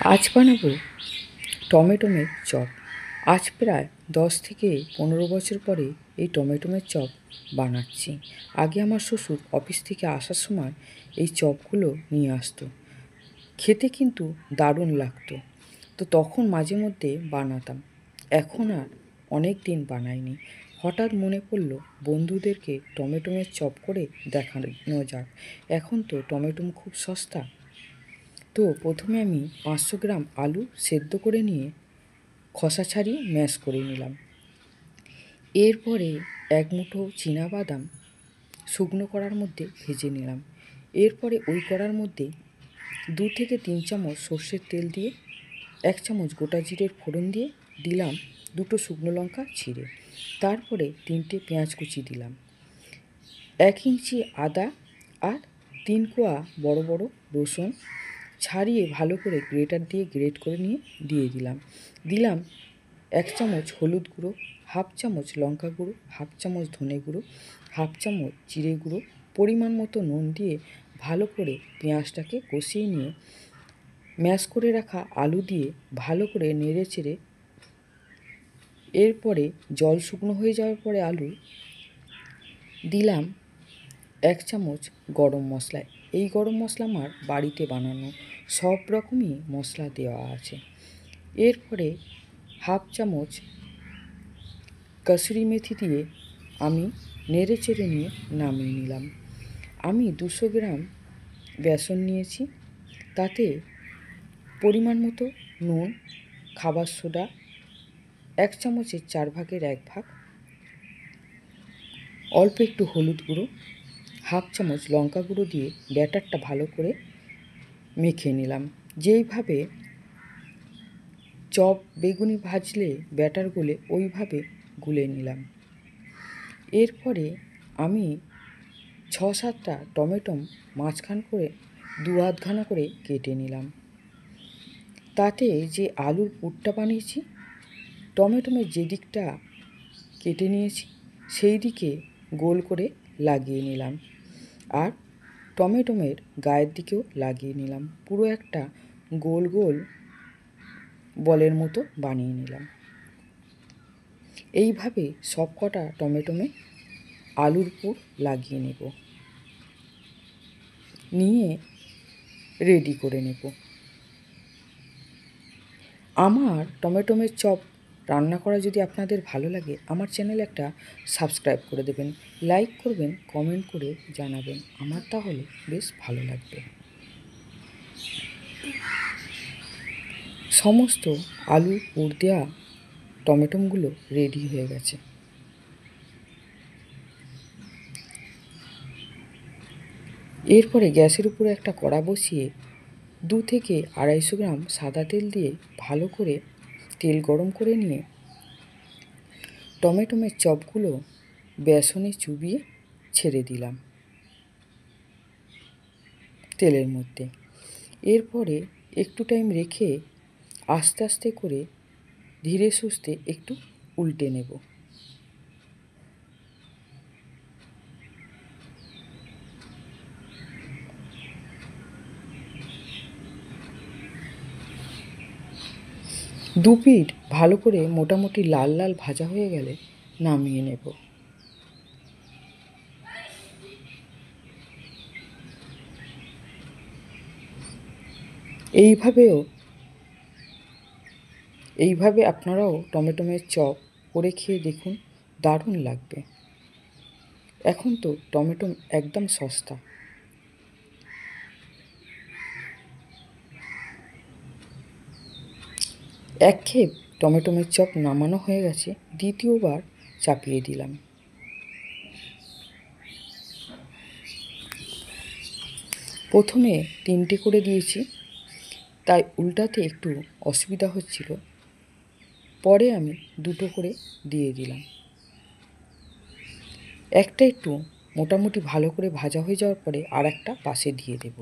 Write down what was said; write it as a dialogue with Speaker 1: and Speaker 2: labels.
Speaker 1: আজ বানাবো টমেটোমের চপ। আজ প্রায় 10 থেকে 15 বছর পরে এই টমেটোমের চপ বানাচ্ছি। আগে আমার শ্বশুর অফিস থেকে আসার সময় এই চপগুলো নিয়ে আসতো। খেতে কিন্তু দারুণ লাগতো। তো তখন মাঝে মধ্যে বানাতাম। এখন আর অনেক দিন বানাইনি। হঠাৎ মনে পড়লো বন্ধুদেরকে টমেটোমের চপ করে দেখানো যাক। এখন তো টমেটো খুব সস্তা। তো প্রথমে আমি 500 গ্রাম আলু সেদ্ধ করে নিয়ে খোসা ছাড়িয়ে ম্যাশ করে নিলাম। এরপরে 1 মুঠো চীনাবাদাম শুকনো কড়ার মধ্যে ভেজে নিলাম। এরপরে ওই কড়ার মধ্যে 2 থেকে 3 চামচ সর্ষের তেল দিয়ে 1 চামচ গোটা জিরের ফোড়ন দিয়ে দিলাম 2টো শুকনো লঙ্কা ছিঁড়ে। তারপরে 3টে পেঁয়াজ কুচি দিলাম, 1 ইঞ্চি আদা আর 3 কোয়া বড় বড় রসুন ছাড়িয়ে ভালো করে গ্রেটার দিয়ে গ্রেট করে নিয়ে দিলাম 1 চামচ হলুদ গুঁড়ো, হাফ চামচ লঙ্কা গুঁড়ো, হাফ চামচ ধনে গুঁড়ো, হাফ চামচ জিরে গুঁড়ো, পরিমাণ মতো নুন দিয়ে ভালো করে পেঁয়াজটাকে কষিয়ে নিয়ে ম্যাশ করে রাখা আলু দিয়ে ভালো করে নেড়ে চেড়ে এরপরে জল শুকনো হয়ে যাওয়ার পরে আলু দিলাম 1 চামচ গরম মশলা। এই গরম মশলা আমার বাড়িতে বানানো, সব রকমই মশলা দেওয়া আছে। এরপরে হাফ চামচ কসুরি মেথি দিয়ে আমি নেড়ে চেড়ে নিয়ে নামিয়ে নিলাম। আমি 200 গ্রাম বেসন নিয়েছি, তাতে পরিমাণ মতো নুন, খাবার সোডা 1 চামচের 4 ভাগের 1 ভাগ, অল্প একটু হলুদ গুঁড়ো, হাফ চামচ লঙ্কা গুঁড়ো দিয়ে ব্যাটারটা ভালো করে মেখে নিলাম। যেইভাবে চপ বেগুনি ভাজলে ব্যাটার গলে ওইভাবে গুলে নিলাম। এরপরে আমি 6-7টা টমেটো মাঝখান করে 2 আধখানা করে কেটে নিলাম। তাতে যে আলুর পুরটা বানিয়েছি, টমেটোমের যে দিকটা কেটে নিয়েছি সেই দিকে গোল করে লাগিয়ে নিলাম, আর টমেটোমের গায়ের দিকেও লাগিয়ে নিলাম। পুরো একটা গোল গোল বলের মতো বানিয়ে নিলাম। এইভাবে সব কটা টমেটোমে আলুর পুর লাগিয়ে নেব, নিয়ে রেডি করে নেব। আমার টমেটোমের চপ রান্না করা যদি আপনাদের ভালো লাগে, আমার চ্যানেলে একটা সাবস্ক্রাইব করে দেবেন, লাইক করবেন, কমেন্ট করে জানাবেন, আমার তাহলে বেশ ভালো লাগবে। সমস্ত আলু পুর দেওয়া টমেটোগুলো রেডি হয়ে গেছে। এরপরে গ্যাসের উপরে একটা কড়া বসিয়ে 2 থেকে 250 গ্রাম সাদা তেল দিয়ে ভালো করে তেল গরম করে নিয়ে টমেটোমের চপগুলো বেসনে চুবিয়ে ছেড়ে দিলাম তেলের মধ্যে। এরপরে একটু টাইম রেখে আস্তে আস্তে করে ধীরে সুস্থে একটু উল্টে নেব। দু পিঠ ভালো করে মোটামুটি লাল লাল ভাজা হয়ে গেলে নামিয়ে নেব। এইভাবে আপনারাও টমেটোমের চপ করে খেয়ে দেখুন, দারুণ লাগবে। এখন তো টমেটো একদম সস্তা। এক খেপ টমেটোমের চপ নামানো হয়ে গেছে, দ্বিতীয়বার চাপিয়ে দিলাম। প্রথমে 3টে করে দিয়েছি, তাই উল্টাতে একটু অসুবিধা হচ্ছিল, পরে আমি 2টো করে দিয়ে দিলাম। একটা একটু মোটামুটি ভালো করে ভাজা হয়ে যাওয়ার পরে আর একটা পাশে দিয়ে দেব।